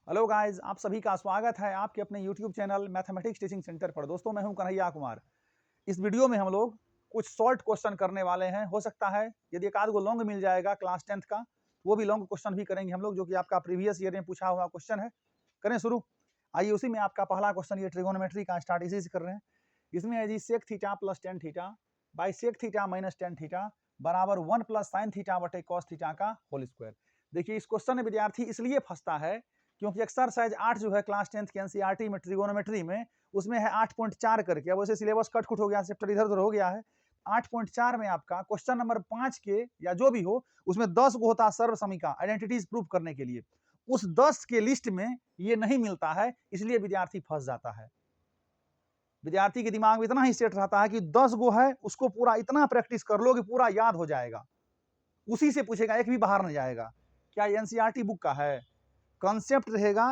Hello guys, आप सभी का स्वागत है आपके अपने YouTube channel mathematics teaching centre पर। दोस्तों, मैं हूं कन्हैया कुमार। इस वीडियो में हम लोग कुछ शॉर्ट क्वेश्चन करने वाले हैं। हो सकता है यदि एक आध गो लॉन्ग मिल जाएगा क्लास 10th का, वो भी लॉन्ग क्वेश्चन भी करेंगे हम लोग, जो कि आपका प्रीवियस ईयर में पूछा हुआ क्वेश्चन है। करें शुरू। आइए, उसी में आपका पहला क्वेश्चन, ये ट्रिगोनोमेट्री का स्टार्ट इसी से कर रहे हैं। इसमें है जी sec theta plus tan theta by sec theta minus tan theta बराबर 1 प्लस साइन थीटा बटे कॉस थीटा का होल स्क्वायर। देखिए, इस क्वेश्चन में विद्यार्थी इसलिए फंसता है क्योंकि एक्सरसाइज 8 जो है क्लास 10th के एनसीईआरटी में ट्रिगोनोमेट्री में, उसमें है 8.4 करके। अब वैसे सिलेबस कट कुट हो गया, चैप्टर इधर उधर हो गया है। 8.4 में आपका क्वेश्चन नंबर 5 के या जो भी हो, उसमें 10 गो होता है सर्व समीका, आइडेंटिटीज प्रूफ करने के लिए। उस 10 के लिस्ट में ये नहीं मिलता है, इसलिए विद्यार्थी फंस जाता है। विद्यार्थी के दिमाग में इतना ही सेट रहता है कि 10 गो है, उसको पूरा इतना प्रैक्टिस कर लो कि पूरा याद हो जाएगा, उसी से पूछेगा, एक भी बाहर नहीं जाएगा। क्या एनसीईआरटी बुक का है? कंसेप्ट रहेगा,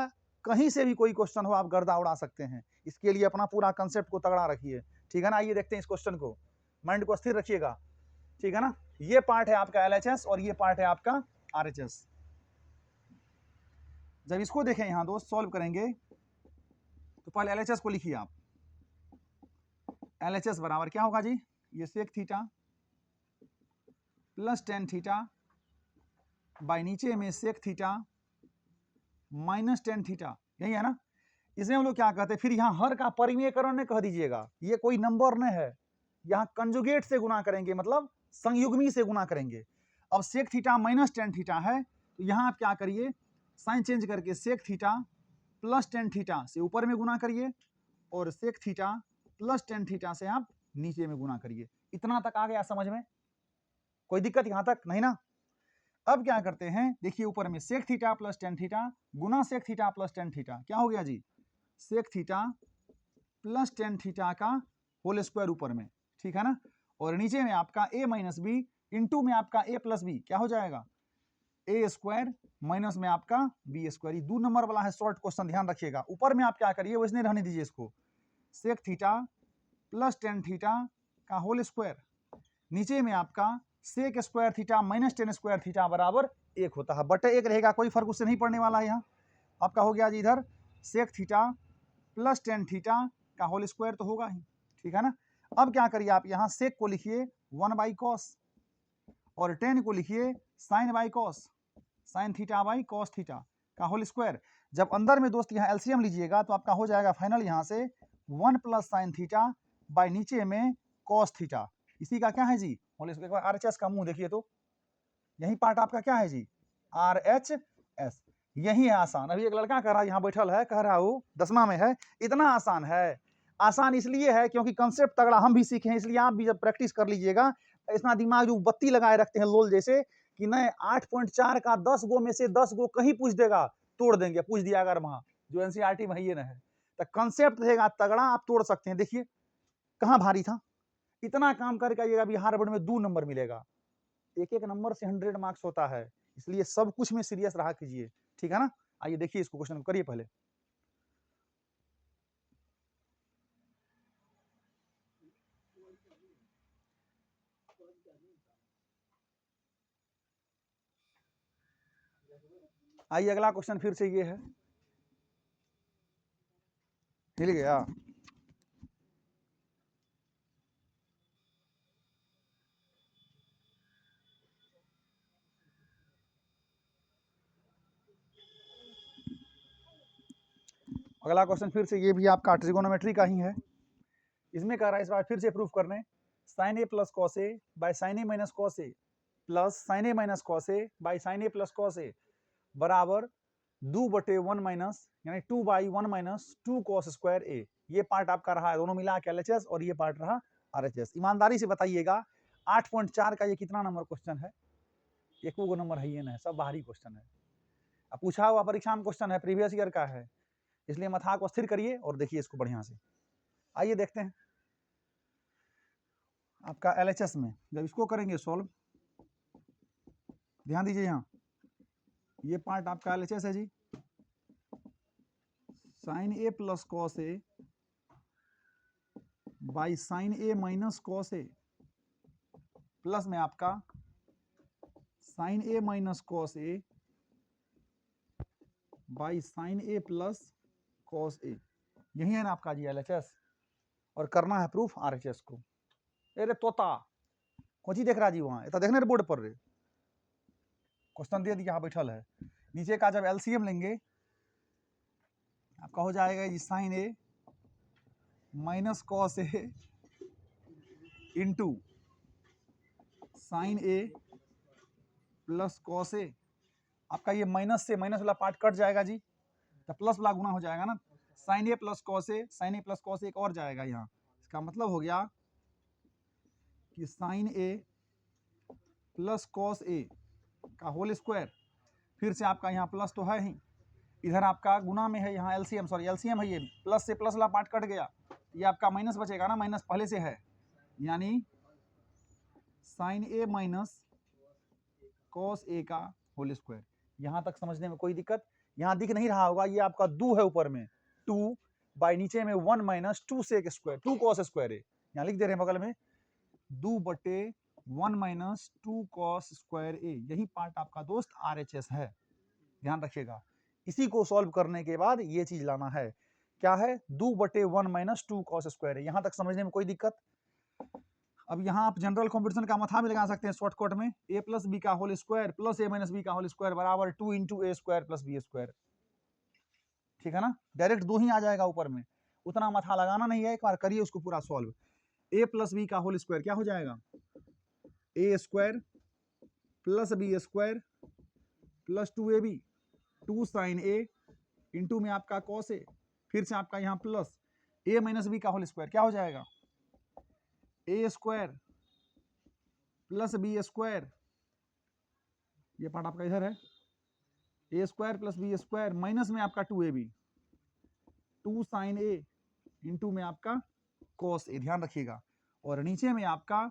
कहीं से भी कोई क्वेश्चन हो आप गर्दा उड़ा सकते हैं। इसके लिए अपना पूरा कंसेप्ट को तगड़ा रखिए, ठीक है ना। आइए देखते हैं इस क्वेश्चन को, माइंड को स्थिर रखिएगा, ठीक है ना। ये पार्ट है आपका एलएचएस और ये पार्ट है आपका आरएचएस। जब इसको देखें यहां दोस्त, सॉल्व करेंगे तो पहले एलएचएस को लिखिए आप। एलएचएस बराबर क्या होगा जी? ये sec theta plus tan theta by नीचे में sec theta minus tan theta, यही है ना। इसमें हम लोग क्या कहते हैं, फिर यहाँ हर का परिमेयकरण ने कह दीजिएगा, ये कोई नंबर नहीं है। यहाँ कंजुगेट से गुना करेंगे, मतलब संयुग्मी से गुना करेंगे। अब sec theta minus tan theta है, तो यहाँ आप क्या करिए, साइन चेंज करके sec theta plus tan theta से ऊपर में गुना करिए और sec theta plus tan theta से आप नीचे में गुना करिए। इतना तक आ गया समझ में? कोई दिक्कत यहाँ तक नहीं ना। अब क्या करते हैं, देखिए ऊपर में sec theta plus tan theta गुना sec theta plus tan theta, क्या हो गया जी? Sec theta plus tan theta का होल स्क्वायर ऊपर में, ठीक है ना। और नीचे में आपका a माइनस बी इंटू में आपका a प्लस बी, क्या हो जाएगा? ए स्क्वायर माइनस में आपका बी स्क्वायर। ये 2 नंबर वाला है शॉर्ट क्वेश्चन, ध्यान रखिएगा। ऊपर में आप क्या करिए, वैसे रहने दीजिए इसको, sec theta plus tan theta का होल स्क्वायर, नीचे में आपका sec square theta minus tan square theta बराबर 1 होता है, बटे 1 रहेगा, कोई फर्क उससे नहीं पड़ने वाला है। यहाँ आपका हो गया जी, इधर sec theta plus tan theta का होल स्क्वायर तो होगा ही, ठीक है ना। अब क्या करिए, आप यहाँ सेक को लिखिए 1 बाई कॉस और टेन को लिखिए sine by cos, sine theta by cos theta का होल स्क्वायर। जब अंदर में दोस्त यहाँ एलसीएम लीजिएगा तो आपका हो जाएगा फाइनल यहाँ से 1 प्लस साइन थीटा बाई नीचे में कॉस थीटा। इसी का क्या है जी? Whole square. आरएचएस का मुंह देखिए तो, यही पार्ट आपका क्या है जी? आरएचएस। यही है आसान। अभी एक लड़का कह रहा है, यहाँ बैठल है, कह रहा हूँ 10वां में है, इतना आसान है। आसान इसलिए है क्योंकि कंसेप्ट तगड़ा हम भी सीखे हैं, इसलिए आप भी जब प्रैक्टिस कर लीजिएगा, इतना दिमाग जो बत्ती लगाए रखते हैं लोल जैसे, कि नहीं 8.4 का 10 गो में से 10 गो कहीं पूछ देगा, तोड़ देंगे, पूछ दिया अगर वहां, जो एनसीईआरटी में ये ना है। तो कंसेप्ट रहेगा तगड़ा, आप तोड़ सकते हैं। देखिए कहाँ भारी था, इतना काम करके आइएगा, बिहार बोर्ड में 2 नंबर मिलेगा। एक एक नंबर से 100 मार्क्स होता है, इसलिए सब कुछ में सीरियस रहा कीजिए, ठीक है ना। आइए देखिए इसको, क्वेश्चन करिए पहले। आइए अगला क्वेश्चन फिर से ये है, हिल गया। अगला क्वेश्चन फिर से ये भी आपका ट्रिगोनोमेट्री का ही है। इसमें कह रहा है, इस बार फिर से प्रूफ करने, sine A plus cos A by sine A minus cos A plus sine A minus cos A by sine A plus cos A बराबर 2/1 माइनस यानी 2/1 माइनस 2 कॉस स्क्वायर ए। ये पार्ट आपका रहा है, दोनों मिला के एलएचएस, और ये पार्ट रहा आरएचएस। ईमानदारी से बताइएगा 8.4 का ये कितना नंबर क्वेश्चन है? एक वो नंबर है ये ना, सब बाहरी क्वेश्चन है। अब पूछा हुआ परीक्षा में क्वेश्चन है, प्रीवियस ईयर का है, इसलिए मथा को स्थिर करिए और देखिए इसको बढ़िया से। आइए देखते हैं आपका एलएचएस में, जब इसको करेंगे सॉल्व, ध्यान दीजिए यहाँ, ये पार्ट आपका एलएचएस है जी, sine A plus cos A by sine A minus cos A plus में आपका sine A minus cos A by sine A plus cos A, यही है ना आपका जी LHS, और करना है प्रूफ RHS को। अरे तोता कोची देख रहा जी वहाँ, इतना देखने बोर्ड पर रे, क्वेश्चन दे दिया बैठल है। नीचे का जब LCM लेंगे आपका हो जाएगा जी sine A minus cos A into sine A plus cos ए। आपका ये माइनस से माइनस वाला पार्ट कट जाएगा जी, तो प्लस वाला गुना हो जाएगा ना, sine A plus cos A, sign A plus cos ए एक और जाएगा यहाँ। इसका मतलब हो गया कि साइन ए प्लस कॉस ए का होल स्क्वायर, फिर से आपका यहाँ प्लस तो है ही, इधर आपका गुना में है, यहाँ LCM सॉरी LCM है, ये प्लस से प्लस वाला पार्ट कट गया, ये आपका माइनस बचेगा ना, माइनस पहले से है, यानी साइन ए माइनस कॉस ए का होल स्क्वायर। यहाँ तक समझने में कोई दिक्कत? यहाँ दिख नहीं रहा होगा, ये आपका 2 है ऊपर में 2 बाई नीचे में 1 minus 2 sec square 2 cos square है, यहाँ लिख दे रहे हैं बगल में 2/1 माइनस 2 कॉस स्क्वायर ए, यही पार्ट आपका दोस्त RHS है, ध्यान रखिएगा। इसी को सॉल्व करने के बाद ये चीज लाना है, क्या है 2/1 माइनस 2 कॉस स्क्वायर है। यहाँ तक समझने में कोई दिक्कत? अब यहाँ आप जनरल कॉम्पिटिशन का मथा भी लगा सकते हैं शॉर्टकट में, a प्लस बी का whole square plus a minus b का होल स्क्वायर बराबर 2 into a square plus b square, ठीक है ना, डायरेक्ट 2 ही आ जाएगा ऊपर में, उतना मथा लगाना नहीं है, एक बार करिए उसको पूरा सॉल्व। a प्लस बी का होल स्क्वायर क्या हो जाएगा, a square plus b square plus 2ab 2 sine a into में आपका कॉस ए, फिर से आपका यहाँ प्लस a माइनस बी का होल स्क्वायर क्या हो जाएगा, a square plus b square, ये पार्ट आपका इधर है, a square plus b square minus में आपका 2ab 2 साइन a इंटू में आपका कॉस ए, ध्यान रखिएगा, और नीचे में आपका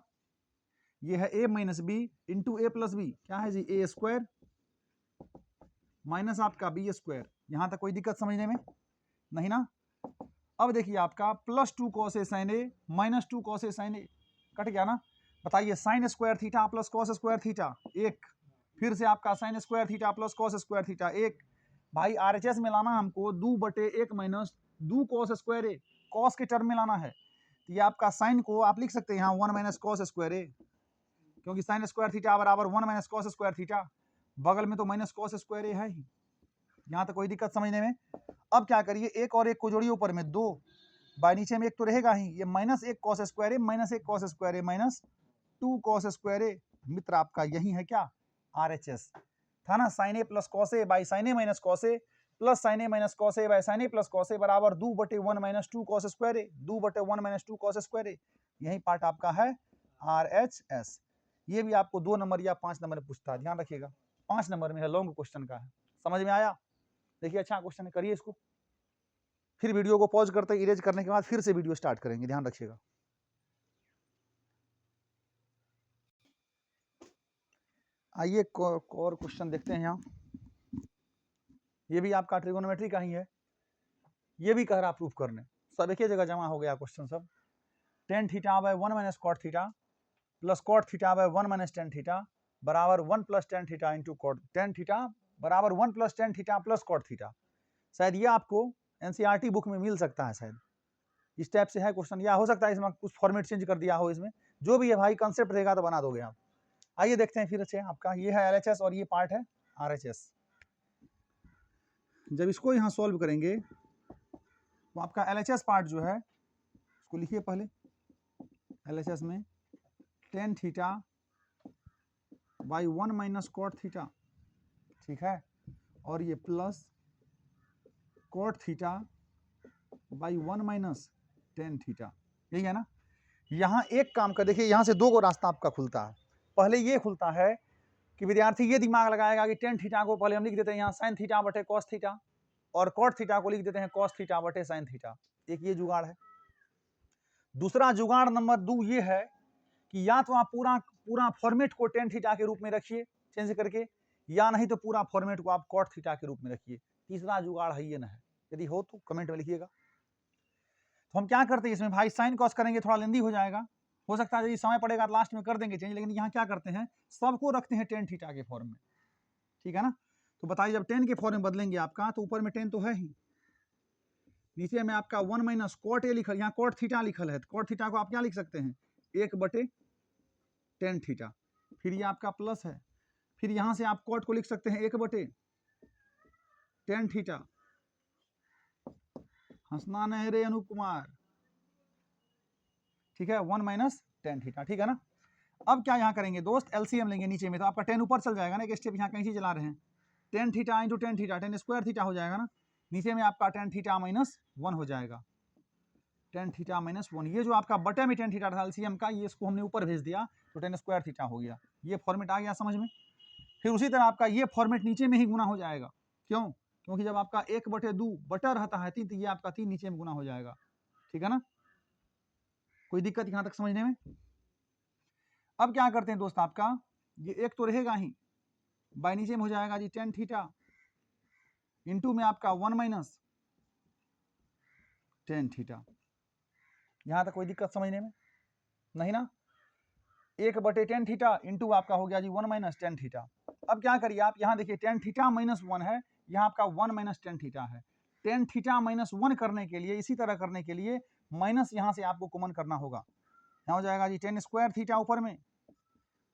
ये है a minus b into a plus b, क्या है जी a स्क्वायर माइनस आपका बी स्क्वायर। यहाँ तक कोई दिक्कत समझने में नहीं ना? अब देखिए आपका plus 2 cos A sign A minus 2 cos A sign A, cut गया ना। बताइए sine square theta plus cos square theta एक, फिर से आपका sine square theta plus cos square theta एक, भाई RHS में लाना हमको 2/1 माइनस 2 कॉस स्क्वायर ए, कॉस के टर्म में लाना है, तो ये आपका साइन को आप लिख सकते हैं यहाँ 1 माइनस कॉस स्क्वायर ए, क्योंकि साइन स्क्वायर थीटा बराबर 1 माइनस कॉस स्क्वायर थीटा, बगल में तो माइनस कॉस स्क्वायर ए है ही। यहाँ तक कोई दिक्कत समझने में? अब क्या करिए, एक और एक को जोड़िए ऊपर में 2 बाई नीचे में एक तो रहेगा ही, ये minus 1 cos square A minus 1 cos square A minus 2 cos square A, मित्र आपका यही है क्या RHS था ना, sine A plus cos A by sine A minus cos A plus sine A minus cos A by sine A plus cos A बराबर 2/1 minus 2 cos square A 2/1 minus 2 cos square A, यही part आपका है RHS। ये भी आपको 2 number या 5 number में पूछता है, ध्यान रखिएगा 5 नंबर में है, लॉन्ग क्वेश्चन का है। समझ में आया? देखिए अच्छा क्वेश्चन है, करिए इसको, फिर वीडियो को पॉज करते इरेज करने के बाद फिर से वीडियो स्टार्ट करेंगे, ध्यान रखिएगा। आइए और क्वेश्चन देखते हैं। यहाँ ये भी आपका ट्रिगोनोमेट्री का ही है, ये भी कह रहा प्रूफ करने, सब एक ही जगह जमा हो गया क्वेश्चन सब। tan theta by 1 minus cot theta plus cot theta by 1 minus tan theta बराबर 1 plus tan theta into cot tan theta बराबर 1 plus tan theta plus cot theta. शायद ये आपको NCERT बुक में मिल सकता है, शायद इस टाइप से है क्वेश्चन, या हो सकता है इसमें कुछ फॉर्मेट चेंज कर दिया हो, इसमें जो भी है भाई कंसेप्ट रहेगा तो बना दोगे आप। आइए देखते हैं फिर से, आपका ये है LHS और ये पार्ट है RHS। जब इसको यहाँ सॉल्व करेंगे तो आपका LHS पार्ट जो है इसको लिखिए पहले, LHS में tan theta by 1 minus cot theta, ठीक है, और ये plus cot theta by 1 minus tan theta, यही है ना। यहाँ एक काम कर देखिए, यहाँ से 2 को रास्ता आपका खुलता है। पहले ये खुलता है कि विद्यार्थी ये दिमाग लगाएगा कि tan थीटा को पहले हम लिख देते हैं यहाँ sin थीटा बटे cos थीटा, और cot थीटा को लिख देते हैं cos थीटा बटे sin थीटा, एक ये जुगाड़ है। दूसरा जुगाड़ नंबर 2 ये है कि या तो आप पूरा फॉर्मेट को tan थीटा के रूप में रखिए चेंज करके, या नहीं तो पूरा फॉर्मेट को आप cot थीटा के रूप में रखिए। तीसरा जुगाड़ है ये ना है, यदि हो तो कमेंट में लिखिएगा। तो हम क्या करते हैं इसमें भाई, साइन कॉस करेंगे थोड़ा लेंदी हो जाएगा, हो सकता है यदि समय पड़ेगा लास्ट में कर देंगे चेंज, लेकिन यहाँ क्या करते हैं सबको रखते हैं tan थीटा के फॉर्म में, ठीक है ना। तो बताइए जब 10 के फॉर्म में बदलेंगे आपका तो ऊपर में 10 तो है ही, नीचे में आपका 1 माइनस कॉट ए लिखल, यहाँ कॉट थीटा लिखल है, तो कॉट थीटा को आप क्या लिख सकते हैं 1/tan थीटा, फिर ये आपका प्लस है, फिर यहाँ से आप कॉट को लिख सकते हैं 1/tan थीटा। हंसना नहीं रे अनूप कुमार, ठीक है 1 माइनस tan थीटा, ठीक है ना। अब क्या यहाँ करेंगे दोस्त, एलसीएम लेंगे नीचे में, तो आपका 10 ऊपर चल जाएगा ना, एक स्टेप यहाँ कहीं से चला रहे हैं, tan theta into tan theta, tan square theta हो जाएगा ना, नीचे में आपका tan थीटा माइनस 1 हो जाएगा, tan थीटा माइनस 1, ये जो आपका बटे में tan थीटा था एलसीएम का, ये इसको हमने ऊपर भेज दिया तो tan स्क्वायर थीटा हो गया, ये फॉर्मेट आ गया समझ में। फिर उसी तरह आपका ये फॉर्मेट नीचे में ही गुना हो जाएगा, क्यों, क्योंकि जब आपका 1/2 बटा रहता है 3 तो ये आपका 3 नीचे में गुना हो जाएगा, ठीक है ना। कोई दिक्कत यहाँ तक समझने में। अब क्या करते हैं दोस्त, आपका ये एक तो रहेगा ही, बाय नीचे में हो जाएगा जी tan थीटा इंटू में आपका 1 माइनस tan थीटा। यहाँ तक कोई दिक्कत समझने में नहीं ना, 1/tan थीटा इंटू आपका हो गया जी 1 माइनस tan थीटा। अब क्या करिए आप, यहाँ देखिए tan थीटा माइनस 1 है, यहाँ आपका 1 माइनस tan थीटा है, tan थीटा माइनस 1 करने के लिए, इसी तरह करने के लिए माइनस यहाँ से आपको कॉमन करना होगा, यहाँ हो जाएगा जी tan स्क्वायर थीटा ऊपर में,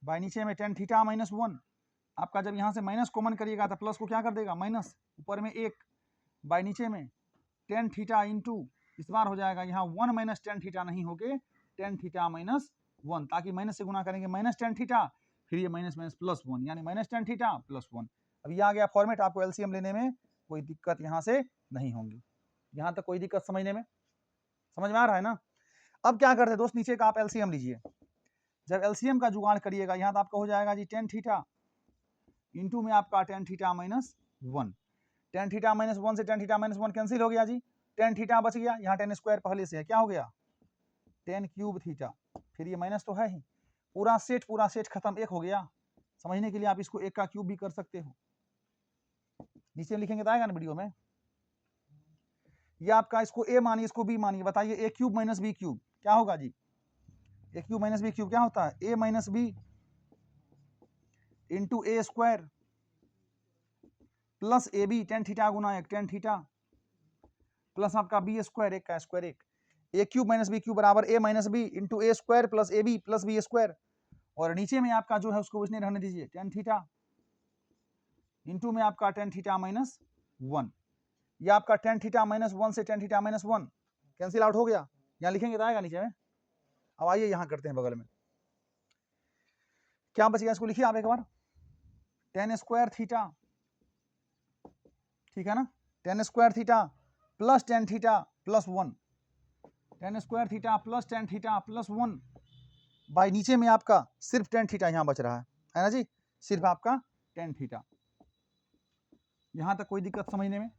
बाय नीचे में tan थीटा माइनस 1, आपका जब यहाँ से माइनस कॉमन करिएगा तो प्लस को क्या कर देगा माइनस, ऊपर में 1, बाय नीचे में tan थीटा इंटू, इस बार हो जाएगा यहाँ 1 माइनस tan थीटा नहीं होके tan थीटा माइनस 1, ताकि माइनस से गुना करेंगे माइनस tan थीटा, फिर ये माइनस माइनस प्लस 1, यानी माइनस tan थीटा प्लस 1। अब ये आ गया फॉर्मेट, आपको एलसीएम लेने में कोई दिक्कत यहाँ से नहीं होगी, यहाँ तक कोई दिक्कत समझने में, समझ में आ रहा है ना। अब क्या करते हैं दोस्त, नीचे का आप एलसीएम लीजिए, जब एलसीएम का जुगाड़ करिएगा यहाँ तो आपका हो जाएगा जी tan थीटा इंटू में आपका tan theta minus 1, tan theta minus 1 से tan थीटा माइनस 1 कैंसिल हो गया जी, tan थीटा बच गया, यहाँ tan स्क्वायर पहले से है, क्या हो गया tan क्यूब थीटा, फिर ये माइनस तो है ही, पूरा सेट खत्म, एक हो गया। समझने के लिए आप इसको 1 का क्यूब भी कर सकते हो, नीचे लिखेंगे तो आएगा ना वीडियो में। ये आपका इसको a मानिए, इसको b मानिए, बताइए a cube minus b cube क्या होगा जी, a cube minus b cube क्या होता है, a minus b into a square plus a b tan theta गुना 1 tan थीटा प्लस आपका b स्क्वायर, 1 का square 1, a cube minus b cube बराबर a minus b into a square plus a b plus b square, और नीचे में आपका जो है उसको उसने रहने दीजिए tan थीटा इंटू में आपका tan थीटा माइनस 1, ये आपका tan थीटा माइनस 1 से tan theta minus 1 cancel out हो गया, यहाँ लिखेंगे तो आएगा नीचे में। अब आइए यहाँ करते हैं बगल में, क्या बच गया इसको लिखिए आप एक बार, tan स्क्वायर थीटा, ठीक है ना, tan square theta plus tan theta plus 1, tan square theta plus tan theta plus 1, by नीचे में आपका सिर्फ tan थीटा यहाँ बच रहा है ना जी, सिर्फ आपका tan थीटा। यहाँ तक कोई दिक्कत समझने में,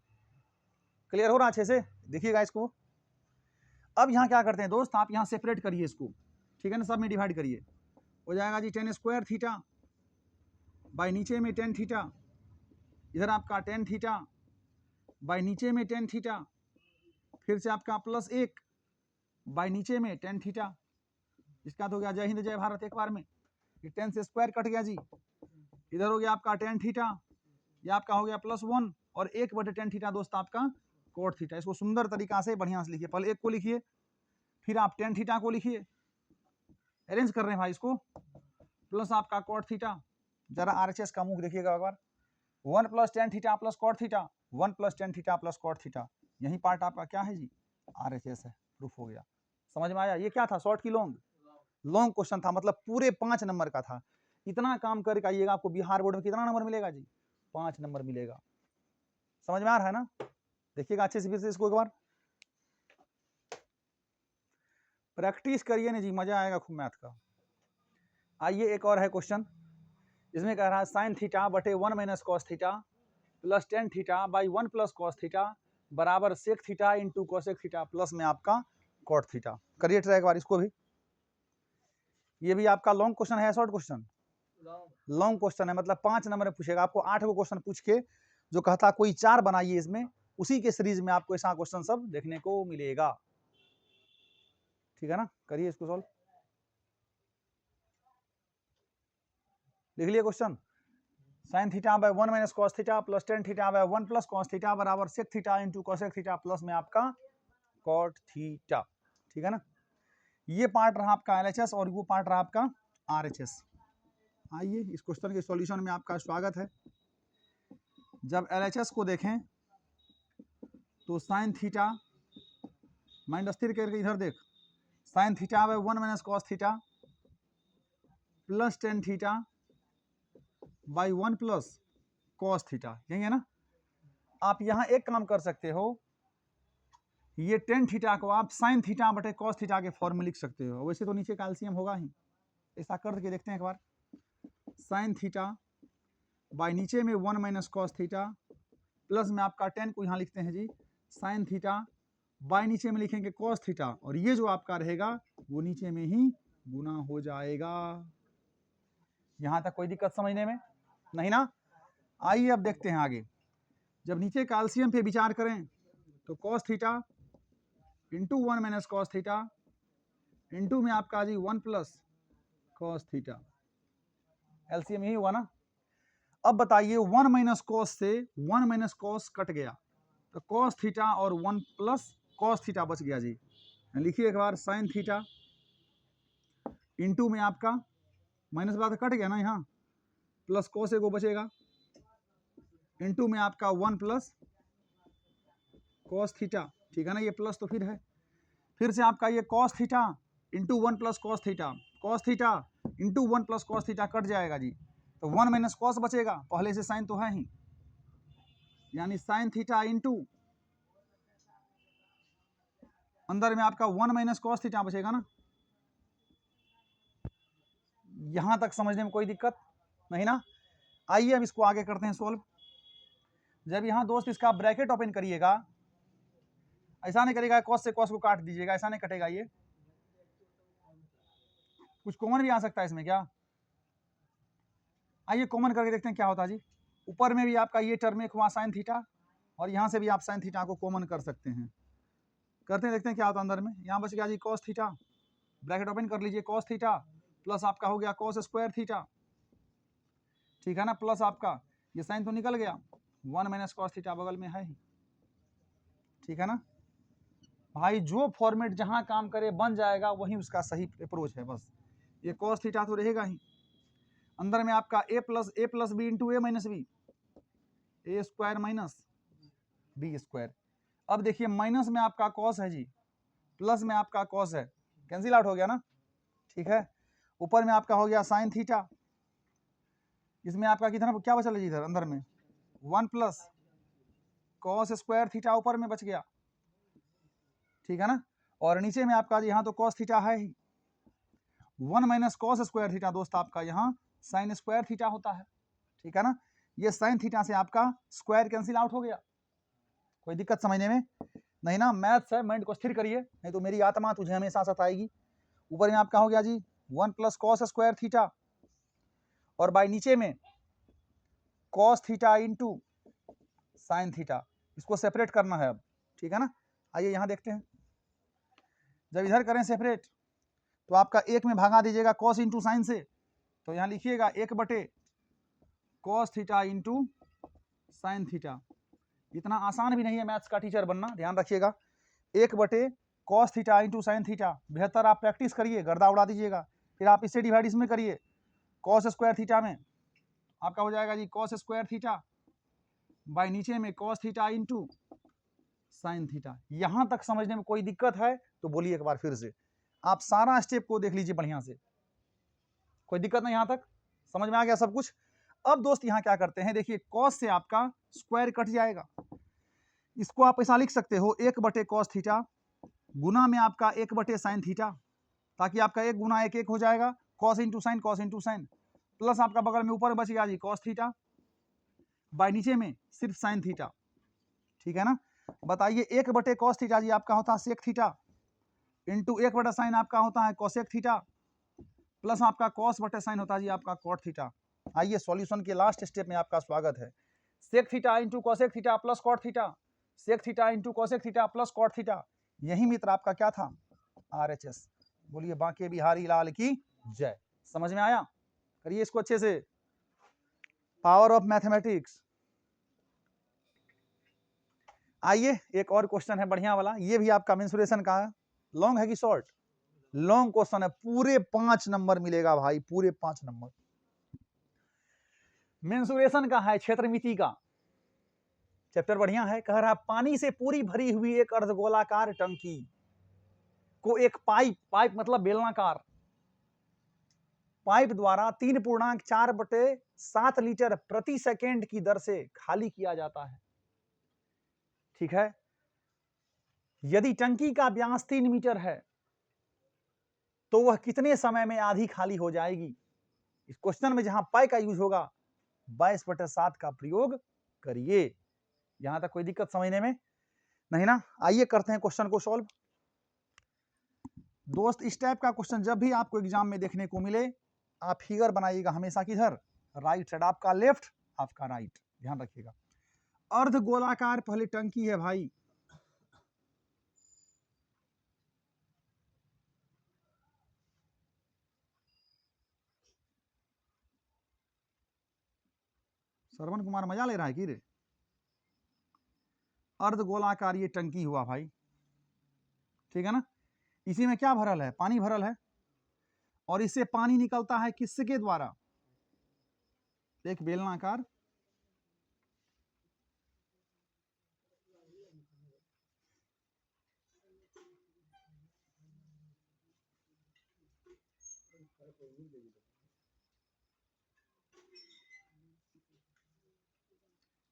क्लियर हो रहा अच्छे से, देखिएगा इसको। अब यहाँ क्या करते हैं दोस्त, आप यहाँ सेपरेट करिए इसको, ठीक है ना, सब में डिवाइड करिए, हो जाएगा जी tan स्क्वायर थीटा बाई नीचे में tan थीटा, इधर आपका tan थीटा बाई नीचे में tan थीटा, फिर से आपका प्लस 1 बाई नीचे में tan थीटा, इसका तो हो गया जय हिंद जय भारत एक बार में, ये tan से स्क्वायर कट गया जी, इधर हो गया आपका tan थीटा, ये आपका हो गया प्लस 1 और 1/tan थीटा दोस्त आपका cot थीटा। इसको सुंदर तरीका से बढ़िया से लिखिए, पहले 1 को लिखिए, फिर आप tan थीटा को लिखिए, अरेंज कर रहे हैं भाई इसको, प्लस आपका cot थीटा, जरा RHS का मुख देखिएगा एक बार, 1 plus tan theta plus cot theta, 1 plus tan theta plus cot theta, यही पार्ट आपका क्या है जी RHS है, प्रूफ हो गया, समझ में आया। ये क्या था, शॉर्ट की लॉन्ग क्वेश्चन था, मतलब पूरे 5 नंबर का था, इतना काम करके आइएगा, आपको बिहार बोर्ड में कितना नंबर मिलेगा जी, 5 नंबर मिलेगा, समझ में आ रहा है ना। देखिएगा अच्छे से फिर से इसको एक बार प्रैक्टिस करिए ना जी, मजा आएगा खूब मैथ का। आइए एक और है क्वेश्चन, इसमें कह रहा है साइन थीटा बटे 1 minus cos theta plus tan theta by 1 plus cos theta बराबर sec theta into cosec theta plus में आपका कॉट थीटा। करिए ट्राई एक बार इसको भी, ये भी आपका लॉन्ग क्वेश्चन है, शॉर्ट क्वेश्चन, लॉन्ग क्वेश्चन है, मतलब 5 नंबर में पूछेगा आपको, 8 को क्वेश्चन पूछ के जो कहता कोई 4 बनाइए इसमें, उसी के सीरीज में आपको ऐसा क्वेश्चन सब देखने को मिलेगा, ठीक है ना। करिए इसको सॉल्व, लिख लिया question, sine theta by 1 minus cos theta plus tan theta by 1 plus cos theta बराबर sec theta into cosec theta plus में आपका कॉट थीटा। ठीक है ना, ये पार्ट रहा आपका एलएचएस और वो पार्ट रहा आपका आरएचएस। आइए इस क्वेश्चन के सॉल्यूशन में आपका स्वागत है। जब एलएचएस को देखें तो साइन थीटा माइंड स्थिर करके इधर देख, sign theta by 1 minus cos theta plus tan theta by 1 plus cos theta, यही है ना। आप यहाँ एक काम कर सकते हो, ये टेन थीटा को आप साइन थीटा बटे कॉस थीटा के फॉर्म में लिख सकते हो। वैसे तो नीचे का एलसीएम होगा ही, ऐसा करके देखते हैं एक बार। साइन थीटा बाई नीचे में 1 माइनस कॉस थीटा प्लस में आपका टेन को यहाँ लिखते हैं जी साइन थीटा बाई नीचे में लिखेंगे कॉस थीटा, और ये जो आपका रहेगा वो नीचे में ही गुना हो जाएगा। यहाँ तक कोई दिक्कत समझने में नहीं ना। आइए अब देखते हैं आगे। जब नीचे का एलसीएम पे विचार करें तो cos theta into 1 minus cos theta into में आपका जी 1 प्लस कॉस थीटा, एलसीएम यही हुआ ना। अब बताइए 1 माइनस कॉस से 1 माइनस कॉस कट गया तो कॉस थीटा और 1 प्लस कॉस थीटा बच गया जी। लिखिए एक बार, साइन थीटा इंटू में आपका माइनस बात कट गया ना यहाँ, प्लस कॉस एगो बचेगा इंटू में आपका 1 प्लस कॉस थीटा। ठीक है ना, ये प्लस तो फिर से आपका ये cos theta into 1 plus cos theta into 1 plus cos theta cut जाएगा जी, तो 1 माइनस कॉस बचेगा, पहले से साइन तो है ही, यानी साइन थीटा इंटू अंदर में आपका 1 माइनस कॉस थीटा बचेगा ना। यहां तक समझने में कोई दिक्कत नहीं ना। आइए अब इसको आगे करते हैं सोल्व। जब यहां दोस्त इसका ब्रैकेट ओपन करिएगा, ऐसा नहीं करेगा कॉस से कॉस को काट दीजिएगा, ऐसा नहीं कटेगा, ये कुछ कॉमन भी आ सकता है इसमें क्या। आइए कॉमन करके देखते हैं क्या होता है जी। ऊपर में भी आपका ये टर्म एक हुआ साइन थीटा, और यहाँ से भी आप साइन थीटा को कॉमन कर सकते हैं। करते हैं, देखते हैं क्या होता है अंदर में। यहाँ बच गया जी कॉस थीटा, ब्रैकेट ओपन कर लीजिए, कॉस थीटा प्लस आपका हो गया कॉस स्क्वायर थीटा। ठीक है ना, प्लस आपका ये साइन तो निकल गया, 1 माइनस कॉस थीटा बगल में है ही। ठीक है ना भाई, जो फॉर्मेट जहां काम करे बन जाएगा वही उसका सही अप्रोच है। बस ये कॉस थीटा तो रहेगा ही, अंदर में आपका ए प्लस बी इंटू ए माइनस बी, ए स्क्वायर माइनस बी स्क्वायर। अब देखिए माइनस में आपका कॉस है जी, प्लस में आपका कॉस है, कैंसिल आउट हो गया ना। ठीक है, ऊपर में आपका हो गया साइन थीटा, इसमें आपका कितना क्या बचा जी इधर अंदर में 1 प्लस कॉस स्क्वायर थीटा ऊपर में बच गया। ठीक है ना, और नीचे में आपका यहाँ तो कॉस थीटा है ही, 1 माइनस कॉस स्क्वायर थीटा दोस्त आपका यहाँ साइन स्क्वायर थीटा होता है। ठीक है ना, ये साइन थीटा से आपका स्क्वायर कैंसिल आउट हो गया। कोई दिक्कत समझने में नहीं ना। मैथ्स है, माइंड को स्थिर करिए, नहीं तो मेरी आत्मा तुझे हमेशा सताएगी। ऊपर में आपका हो गया जी 1 प्लस कॉस स्क्वायर थीटा, और बाई नीचे में cos theta into sine theta, इसको सेपरेट करना है अब। ठीक है ना, आइए यहाँ देखते हैं। जब इधर करें सेपरेट तो आपका एक में भागा दीजिएगा कॉस इंटू साइन से, तो यहाँ लिखिएगा 1/, cos theta into sine theta. इतना आसान भी नहीं है मैथ्स का टीचर बनना, ध्यान रखिएगा। 1/, cos theta into sine theta, बेहतर आप प्रैक्टिस करिए, गर्दा उड़ा दीजिएगा, फिर आप इससे डिवाइड इसमें करिए, कॉस स्क्वायर थीटा में आपका हो जाएगा जी कॉस स्क्वायर थीटा बाई नीचे में cos theta into sine theta. यहां तक समझने में कोई दिक्कत है तो बोलिए एक बार फिर से, आप सारा स्टेप को देख लीजिए बढ़िया से, कोई दिक्कत नहीं, यहां तक समझ में आ गया सब कुछ। अब दोस्त यहां क्या करते हैं, देखिए कॉस से आपका स्क्वायर कट जाएगा, इसको आप ऐसा लिख सकते हो 1/, कॉस थीटा गुना में आपका 1/, साइन थीटा, ताकि आपका 1 गुना 1 हो जाएगा, कॉस इंटू साइन, प्लस आपका बगल में ऊपर बच गया जी कॉस थीटा बाई नीचे में सिर्फ साइन थीटा। ठीक है ना, बताइए 1/, कॉस थीटा जी आपका होता है सेक थीटा इंटू 1/, साइन आपका होता है कोसेक थीटा, प्लस आपका कॉस बटे साइन होता है जी आपका कॉट थीटा। आइए सॉल्यूशन के लास्ट स्टेप में आपका स्वागत है। Sec theta into cosec theta plus cot theta, sec theta into cosec theta plus cot theta, यही मित्र आपका क्या था आरएचएस। बोलिए बांके बिहारी लाल की जय। समझ में आया, करिए इसको अच्छे से। Power of mathematics. आइए एक और क्वेश्चन है बढ़िया वाला, ये भी आपका मेंसुरेशन का है। लॉन्ग है कि शॉर्ट? लॉन्ग क्वेश्चन है, पूरे 5 नंबर मिलेगा भाई, पूरे 5 नंबर। मेंसुरेशन का है, क्षेत्रमिति का चैप्टर बढ़िया है। कह रहा पानी से पूरी भरी हुई एक अर्धगोलाकार टंकी को एक पाइप मतलब बेलनाकार पाइप द्वारा 3.4/7 लीटर प्रति सेकेंड की दर से खाली किया जाता है। ठीक है, यदि टंकी का व्यास 3 मीटर है तो वह कितने समय में आधी खाली हो जाएगी? इस क्वेश्चन में जहां पाई का यूज होगा 22/7 का प्रयोग करिए। यहां तक कोई दिक्कत समझने में नहीं ना? आइए करते हैं क्वेश्चन को सॉल्व। दोस्त इस टाइप का क्वेश्चन जब भी आपको एग्जाम में देखने को मिले, आप फिगर बनाइएगा हमेशा किधर? राइट साइड, आपका लेफ्ट आपका राइट, ध्यान रखिएगा। अर्धगोलाकार पहले टंकी है भाई, श्रवण कुमार मजा ले रहा है कि रे? अर्धगोलाकार ये टंकी हुआ भाई, ठीक है ना? इसी में क्या भरल है? पानी भरल है, और इससे पानी निकलता है किसके द्वारा? एक बेलनाकार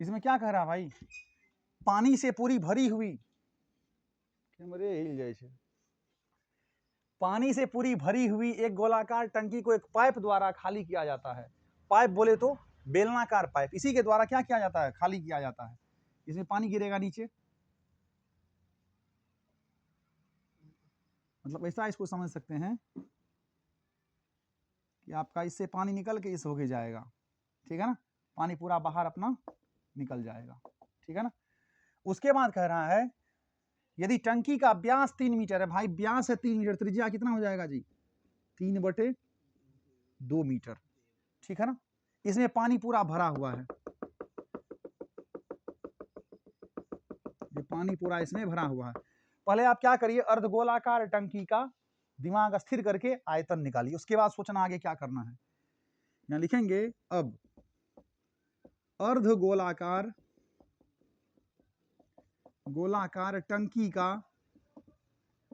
इसमें क्या कह रहा भाई? पानी से पूरी भरी हुई, कैमरे हिल जाए छे। पानी से पूरी भरी हुई एक गोलाकार टंकी को एक पाइप द्वारा खाली किया जाता है। पाइप बोले तो बेलनाकार पाइप, इसी के द्वारा क्या किया जाता है? खाली किया जाता है। इसमें पानी गिरेगा नीचे, मतलब ऐसा इसको समझ सकते हैं कि आपका इससे पानी निकल के इस होके जाएगा, ठीक है ना? पानी पूरा बाहर अपना निकल जाएगा, ठीक है ना? उसके बाद कह रहा है यदि टंकी का व्यास 3 मीटर है, भाई व्यास है 3 मीटर, त्रिज्या कितना हो जाएगा जी? 3/2 मीटर, ठीक है ना? इसमें पानी पूरा भरा हुआ है, ये पानी पूरा इसमें भरा हुआ है। पहले आप क्या करिए, अर्धगोलाकार टंकी का दिमाग स्थिर करके आयतन निकालिए, उसके बाद सोचना आगे क्या करना है। यहां लिखेंगे अब अर्धगोलाकार टंकी का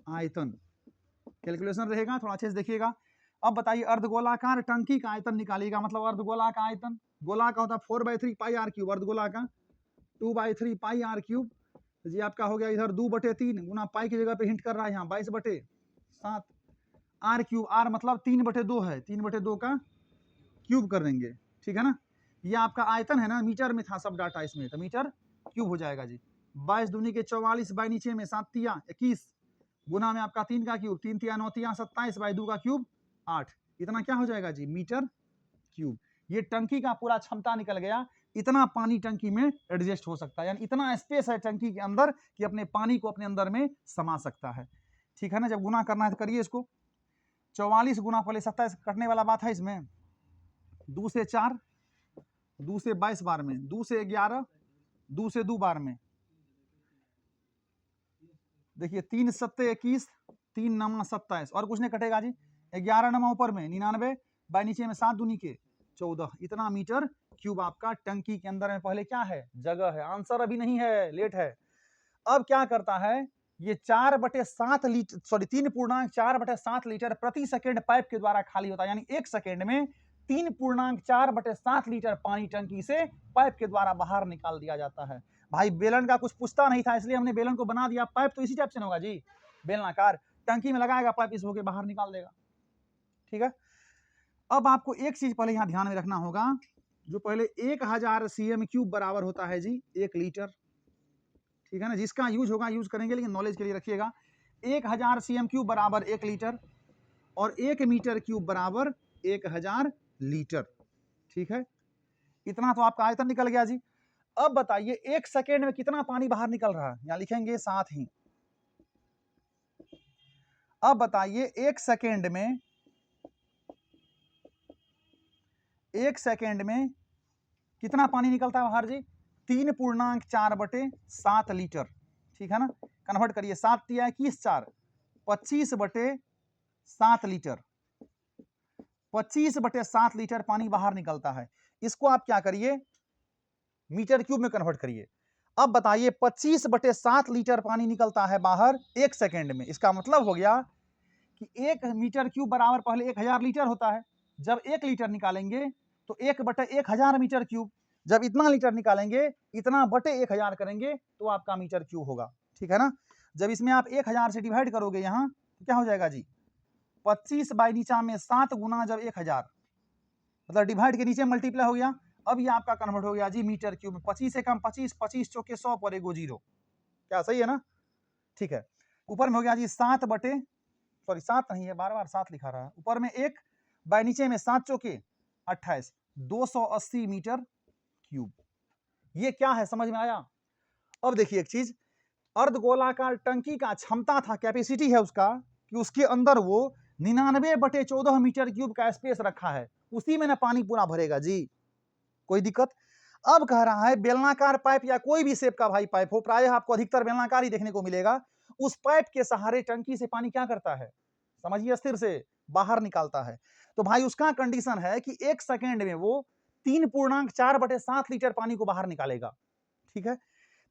आयतन, कैलकुलेशन रहेगा, थोड़ा अच्छे से देखिएगा। अब बताइए अर्धगोलाकार टंकी का आयतन निकालिएगा, मतलब अर्धगोला का आयतन, गोला का होता है 4/3 पाई आर क्यूब, अर्धगोला का 2/3 पाई आर क्यूब। तो जी आपका हो गया इधर 2/3 गुना पाई की जगह पे हिंट कर रहा है यहाँ 22/7 आर क्यूब, आर मतलब 3/2 है, 3/2 का क्यूब कर देंगे, ठीक है ना? ये आपका आयतन है ना, मीटर में था सब डाटा इसमें, तो मीटर क्यूब हो जाएगा जी। 22 दूनी के 44 बाई नीचे में 7 तिया 21 गुना में आपका 3 का क्यूब, 3 तिया 9 तिया 27 बाई 2 का क्यूब 8, इतना क्या हो जाएगा जी? Metre cube. ये टंकी का पूरा क्षमता निकल गया, इतना पानी टंकी में एडजस्ट हो सकता है, यानी इतना स्पेस है टंकी के अंदर कि अपने पानी को अपने अंदर में समा सकता है, ठीक है ना? जब गुना करना है तो करिए इसको, 44 गुना पहले 27 कटने वाला बात है इसमें, 2 से 4, 2 से 22 बार में, 2 से 11, 2 से 2 बार में, देखिए 3 सत्ते 21, 3 नमा 27, और कुछ नहीं कटेगा जी। 11 नमा ऊपर में 99 बाई नीचे में 7 दूनी के 14, इतना मीटर क्यूब आपका टंकी के अंदर में पहले क्या है? जगह है। आंसर अभी नहीं है, लेट है। अब क्या करता है, ये 4/7 लीटर, सॉरी 3.4/7 लीटर प्रति सेकेंड पाइप के द्वारा खाली होता है, यानी एक सेकेंड में 3.4/7 लीटर पानी टंकी से पाइप के द्वारा बाहर निकाल दिया जाता है। भाई बेलन का कुछ पूछता नहीं था, इसलिए हमने बेलन को बना दिया, पाइप तो इसी टाइप से होगा जी, बेलनाकार, टंकी में लगाएगा पाइप, इस होके बाहर निकाल देगा, ठीक है? अब आपको एक चीज पहले यहां ध्यान में रखना होगा, जो पहले 1000 cm³ बराबर होता है जी 1 लीटर, ठीक है ना? जिसका यूज होगा यूज करेंगे, लेकिन नॉलेज के लिए रखिएगा। 1000 cm³ बराबर 1 लीटर, और 1 मीटर क्यूब बराबर 1000 लीटर, ठीक है? इतना तो आपका आयतन निकल गया जी। अब बताइए 1 सेकेंड में कितना पानी बाहर निकल रहा है, यहां लिखेंगे साथ ही। अब बताइए 1 सेकेंड में कितना पानी निकलता है बाहर जी? 3.4/7 लीटर, ठीक है ना। कन्वर्ट करिए, 7 दिया है 21 4 25/7 लीटर, 25/7 लीटर पानी बाहर निकलता है। इसको आप क्या करिए, मीटर क्यूब में कन्वर्ट करिए। अब बताइए 25/7 लीटर पानी निकलता है बाहर 1 सेकेंड में। इसका मतलब हो गया कि 1 मीटर क्यूब बराबर पहले 1000 लीटर होता है। जब 1 लीटर निकालेंगे तो 1/1000 मीटर क्यूब, जब इतना लीटर निकालेंगे इतना बटे 1000 करेंगे तो आपका मीटर क्यूब होगा, ठीक है ना। जब इसमें आप 1000 से डिवाइड करोगे यहाँ तो क्या हो जाएगा जी, 25 बाई नीचा में 7 गुना जब 1000, मतलब डिवाइड के नीचे मल्टीप्लाई हो गया। अब ये आपका कन्वर्ट हो गया जी मीटर क्यूब में। 25 से कम 25, 25 चौके 100 पर एगो जीरो, क्या सही है ना, ठीक है। ऊपर में हो गया जी 7 नहीं है, बार बार 7 लिखा रहा है। ऊपर में 1 बाय नीचे में 7 चौके 28, 280 मीटर क्यूब। ये क्या है समझ में आया? अब देखिए एक चीज, अर्धगोलाकार टंकी का क्षमता था, कैपेसिटी है उसका, कि उसके अंदर वो 99/14 मीटर क्यूब का स्पेस रखा है, उसी में ना पानी पूरा भरेगा जी, कोई दिक्कत। अब कह रहा है बेलनाकार पाइप या कोई भी शेप का भाई पाइप हो, प्रायः आपको अधिकतर बेलनाकार ही देखने को मिलेगा, उस पाइप के सहारे टंकी से पानी क्या करता है, समझिए, स्थिर से बाहर निकालता है। तो भाई उसका कंडीशन है कि 1 सेकेंड में वो 3.4/7 लीटर पानी को बाहर निकालेगा, ठीक है।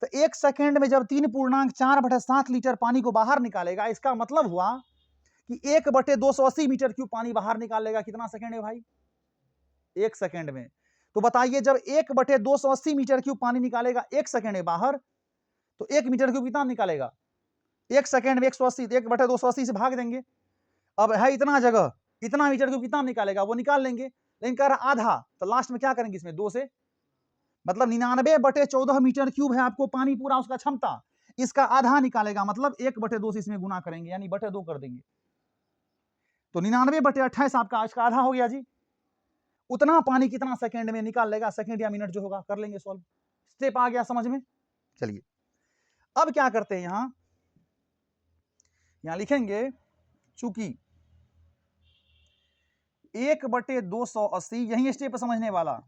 तो 1 सेकेंड में जब 3.4/7 लीटर पानी को बाहर निकालेगा, इसका मतलब हुआ कि 1/280 मीटर क्यूब पानी बाहर निकालेगा। कितना सेकेंड है भाई? 1 सेकेंड में। तो बताइए जब 1/280 मीटर क्यूब पानी निकालेगा 1 सेकेंड में बाहर, तो 1 मीटर क्यूब कितना निकालेगा? 1 सेकेंड में 180, 1/280 से भाग देंगे। अब है इतना जगह, इतना मीटर क्यूब कितना निकालेगा वो निकाल लेंगे, लेकिन कह रहा आधा, तो लास्ट में क्या करेंगे इसमें 2 से, मतलब 99/14 मीटर क्यूब है आपको पानी पूरा उसका क्षमता, इसका आधा निकालेगा, मतलब 1/2 से इसमें गुना करेंगे, यानी 2 कर देंगे। तो 99/28 आपका आज का आधा हो गया जी। उतना पानी कितना सेकेंड में निकाल लेगा, सेकेंड या मिनट जो होगा कर लेंगे सॉल्व। स्टेप आ गया समझ में? चलिए अब क्या करते हैं, यहां लिखेंगे चूंकि 1/280, यही स्टेप समझने वाला,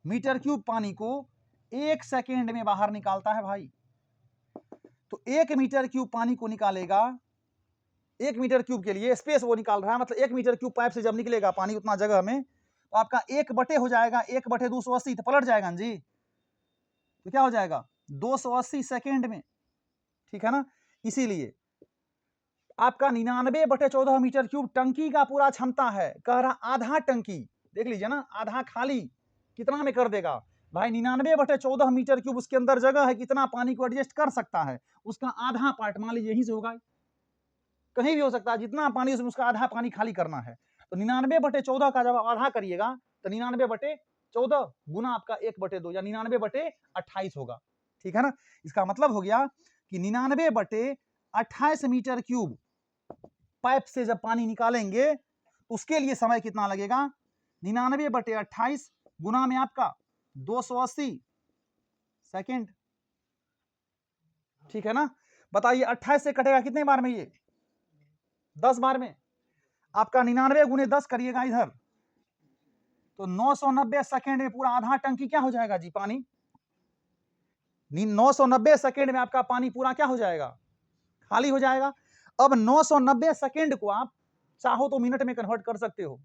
मीटर क्यूब पानी को 1 सेकेंड में बाहर निकालता है भाई। तो 1 मीटर क्यूब पानी को निकालेगा, 1 मीटर क्यूब के लिए स्पेस वो निकाल रहा है, मतलब 1 मीटर क्यूब पाइप से जब निकलेगा पानी उतना जगह में, तो आपका 1 हो जाएगा 1/280, तो पलट जाएगा जी, तो क्या हो जाएगा 280 सेकेंड में, ठीक है ना। इसीलिए आपका 99/14 मीटर क्यूब टंकी का पूरा क्षमता है, कह रहा आधा टंकी, देख लीजिए ना, आधा खाली कितना में कर देगा भाई, 99/14 मीटर क्यूब उसके अंदर जगह है, कितना पानी को एडजस्ट कर सकता है, उसका आधा पार्ट मान लीजिए यहीं से होगा, कहीं भी हो सकता है, जितना पानी उसमें उसका आधा पानी खाली करना है। तो 99/14 का जब आधा करिएगा तो 99/14 गुना आपका 1/2 या 99/28 होगा, ठीक है ना। इसका मतलब हो गया कि 99/28 मीटर क्यूब पाइप से जब पानी निकालेंगे उसके लिए समय कितना लगेगा, 99/28 गुना में आपका 280 सेकेंड, ठीक है ना। बताइए 28 से कटेगा कितने बार में, ये 10 बार में। आपका 99 गुने 10 करिएगा इधर, तो 990 सेकेंड में पूरा आधा टंकी क्या हो जाएगा जी, पानी। 990 सेकेंड में आपका पानी पूरा क्या हो जाएगा, खाली हो जाएगा। अब 990 सेकेंड को आप चाहो तो मिनट में कन्वर्ट कर सकते हो,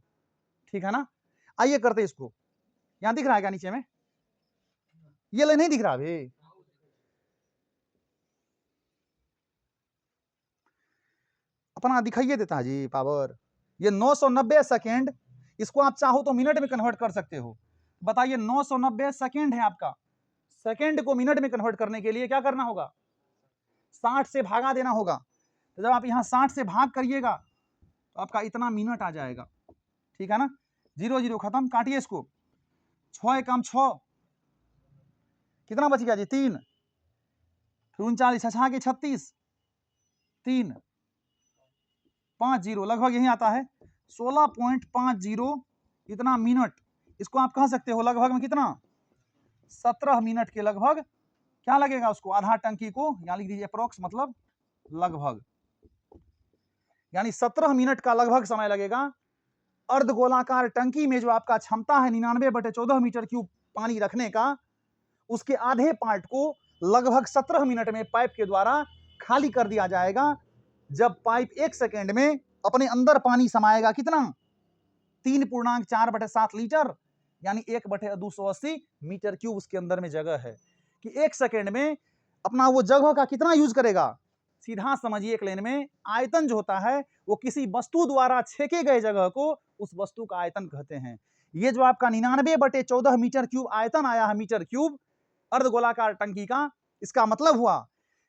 ठीक है ना। आइए करते इसको, यहां दिख रहा है क्या नीचे में, ये नहीं दिख रहा अभी, अपना दिखाइए देता जी पावर। ये 990 सेकेंड, इसको आप चाहो तो मिनट में कन्वर्ट कर सकते हो। बताइए 990 सेकेंड है आपका, सेकेंड को मिनट में कन्वर्ट करने के लिए क्या करना होगा, 60 से भागा देना होगा। तो जब आप यहाँ 60 से भाग करिएगा तो आपका इतना मिनट आ जाएगा, ठीक है ना। 0 0 खत्म, काटिए इसको, 6 कम 6, कितना बच गया जी 3, फिर 39 छछा के 36, 3 5 0, लगभग यही आता है 16.50 इतना मिनट। इसको आप कह सकते हो लगभग में कितना, 17 मिनट के लगभग क्या लगेगा उसको, आधा टंकी को, यहाँ लिख दीजिए अप्रोक्स, मतलब लगभग, यानी 17 मिनट का लगभग समय लगेगा अर्धगोलाकार टंकी में जो आपका क्षमता है 99/14 मीटर क्यूब पानी रखने का, उसके आधे पार्ट को लगभग 17 मिनट में पाइप के द्वारा खाली कर दिया जाएगा। जब पाइप 1 सेकेंड में अपने अंदर पानी समाएगा कितना, 3.4/7 लीटर, यानी 1/280 मीटर क्यूब उसके अंदर में जगह है, कि 1 सेकेंड में अपना वो जगह का कितना यूज करेगा। सीधा समझिए, एक लाइन में आयतन जो होता है वो किसी वस्तु द्वारा छेके गए जगह को उस वस्तु का आयतन कहते हैं। ये जो आपका 99/14 मीटर क्यूब आयतन आया है, मीटर क्यूब अर्धगोलाकार टंकी का, इसका मतलब हुआ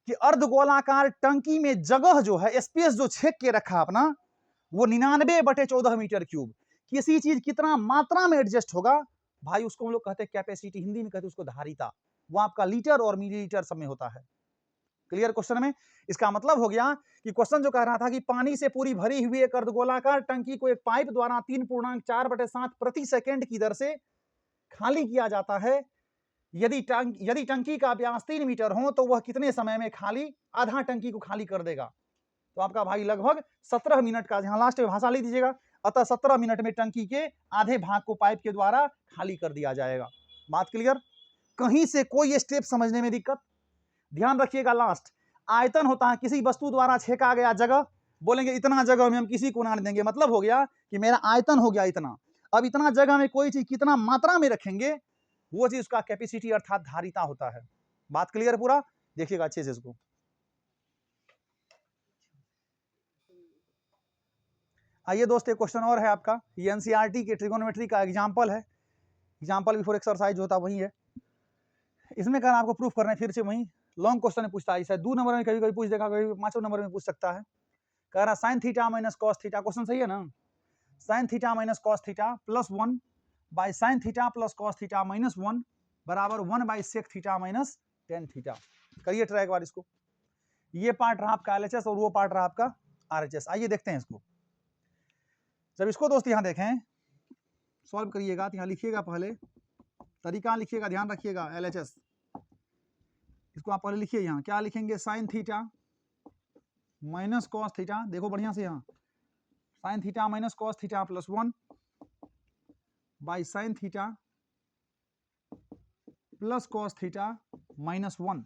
कि अर्धगोलाकार टंकी में जगह जो है, स्पेस जो छेक के रखा अपना, वो 99/14 मीटर क्यूब। किसी चीज कितना मात्रा में एडजस्ट होगा भाई, उसको हम लोग कहते हैं कैपेसिटी, हिंदी में कहते हैं उसको धारिता। वो आपका लीटर और मिलीलीटर सब में होता है। क्लियर क्वेश्चन में? इसका मतलब हो गया कि क्वेश्चन जो कह रहा था कि पानी से पूरी भरी हुई एक अर्धगोलाकार टंकी को एक पाइप द्वारा 3.4/7 प्रति सेकेंड की दर से खाली किया जाता है। यदि टंकी का व्यास 3 मीटर हो तो वह कितने समय में खाली, आधा टंकी को खाली कर देगा। तो आपका भाई लगभग 17 मिनट का, यहां लास्ट में भाषा लिख दीजिएगा, अतः 17 मिनट में टंकी के आधे भाग को पाइप के द्वारा खाली कर दिया जाएगा। बात क्लियर? कहीं से कोई स्टेप समझने में दिक्कत? ध्यान रखिएगा, लास्ट आयतन होता है किसी वस्तु द्वारा छेका गया जगह। बोलेंगे इतना जगह में हम किसी को ना देंगे, मतलब हो गया कि मेरा आयतन हो गया इतना। अब इतना जगह में कोई चीज कितना मात्रा में रखेंगे, वो चीज उसका कैपेसिटी अर्थात धारिता होता है। बात क्लियर पूरा? देखिएगा अच्छे से इसको। आइए दोस्त, एक क्वेश्चन और है आपका, ये एनसीईआरटी के ट्रिगोनोमेट्री का एग्जांपल है, एग्जांपल बिफोर एक्सरसाइज जो होता वही है। इसमें कहना आपको प्रूफ करना है, फिर से वही लॉन्ग क्वेश्चन में पूछता है, शायद 2 नंबर में कभी कभी पूछ देगा, कभी 5 नंबर में पूछ सकता है। कह रहा sine theta minus cos theta, question सही है ना? Sine theta minus cos theta plus 1 by sine theta plus cos theta minus 1 बराबर 1 by sec theta minus tan theta. करिए ट्राई एक बार इसको। ये पार्ट रहा आपका एलएचएस और वो पार्ट रहा आपका आरएचएस। आइए देखते हैं इसको। जब इसको दोस्त यहाँ देखें, सॉल्व करिएगा तो यहाँ लिखिएगा, पहले तरीका लिखिएगा, ध्यान रखिएगा। एलएचएस इसको आप पहले लिखिए, यहाँ क्या लिखेंगे, sign theta minus cos theta, देखो बढ़िया से, यहाँ sign theta minus cos theta plus 1 by sine theta plus cos theta minus 1।